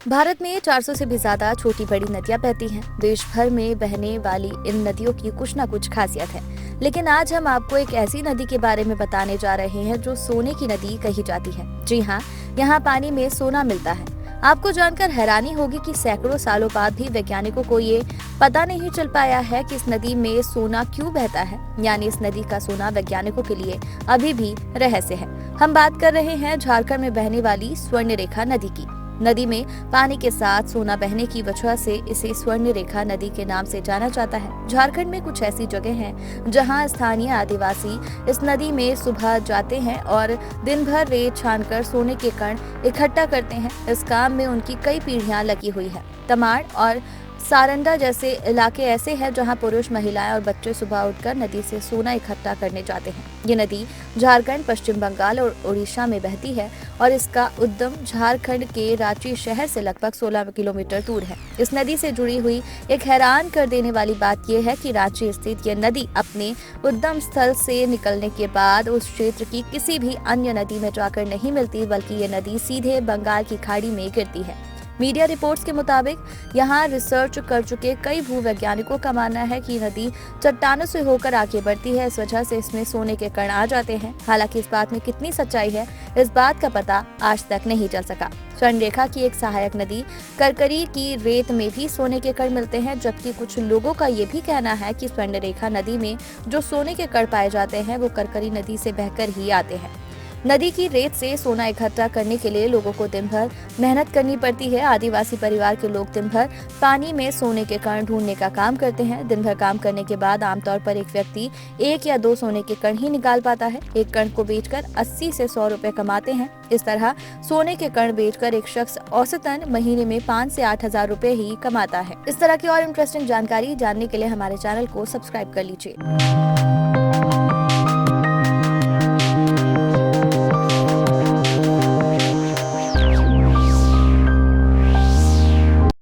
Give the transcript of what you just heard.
भारत में 400 से भी ज्यादा छोटी बड़ी नदियां बहती हैं। देश भर में बहने वाली इन नदियों की कुछ न कुछ खासियत है, लेकिन आज हम आपको एक ऐसी नदी के बारे में बताने जा रहे हैं जो सोने की नदी कही जाती है। जी हाँ, यहाँ पानी में सोना मिलता है। आपको जानकर हैरानी होगी कि सैकड़ों सालों बाद भी वैज्ञानिकों को ये पता नहीं चल पाया है कि इस नदी में सोना क्यों बहता है। यानी इस नदी का सोना वैज्ञानिकों के लिए अभी भी रहस्य है। हम बात कर रहे हैं झारखंड में बहने वाली स्वर्ण रेखा नदी की। नदी में पानी के साथ सोना बहने की वजह से इसे स्वर्ण रेखा नदी के नाम से जाना जाता है। झारखंड में कुछ ऐसी जगह हैं जहां स्थानीय आदिवासी इस नदी में सुबह जाते हैं और दिन भर रेत छानकर सोने के कण इकट्ठा करते हैं। इस काम में उनकी कई पीढ़ियां लगी हुई है। तमाड़ और सारंडा जैसे इलाके ऐसे हैं जहां पुरुष, महिलाएं और बच्चे सुबह उठकर नदी से सोना इकट्ठा करने जाते हैं। ये नदी झारखंड, पश्चिम बंगाल और उड़ीसा में बहती है और इसका उद्गम झारखंड के रांची शहर से लगभग 16 किलोमीटर दूर है। इस नदी से जुड़ी हुई एक हैरान कर देने वाली बात यह है कि रांची स्थित यह नदी अपने उद्गम स्थल से निकलने के बाद उस क्षेत्र की किसी भी अन्य नदी में जाकर नहीं मिलती, बल्कि ये नदी सीधे बंगाल की खाड़ी में गिरती है। मीडिया रिपोर्ट्स के मुताबिक यहाँ रिसर्च कर चुके कई भूवैज्ञानिकों का मानना है कि नदी चट्टानों से होकर आगे बढ़ती है। इस वजह से इसमें सोने के कण आ जाते हैं। हालांकि इस बात में कितनी सच्चाई है, इस बात का पता आज तक नहीं चल सका। स्वर्ण रेखा की एक सहायक नदी करकरी की रेत में भी सोने के कण मिलते हैं, जबकि कुछ लोगों का ये भी कहना है कि स्वर्ण रेखा नदी में जो सोने के कण पाए जाते हैं वो करकरी नदी से बहकर ही आते हैं। नदी की रेत से सोना इकट्ठा करने के लिए लोगों को दिन भर मेहनत करनी पड़ती है। आदिवासी परिवार के लोग दिन भर पानी में सोने के कण ढूंढने का काम करते हैं। दिन भर काम करने के बाद आमतौर पर एक व्यक्ति 1 या 2 सोने के कण ही निकाल पाता है। एक कण को बेचकर 80 से 100 रुपए कमाते हैं। इस तरह सोने के कण बेचकर एक शख्स औसतन महीने में 5 से 8 हजार रुपए ही कमाता है। इस तरह की और इंटरेस्टिंग जानकारी जानने के लिए हमारे चैनल को सब्सक्राइब कर लीजिए।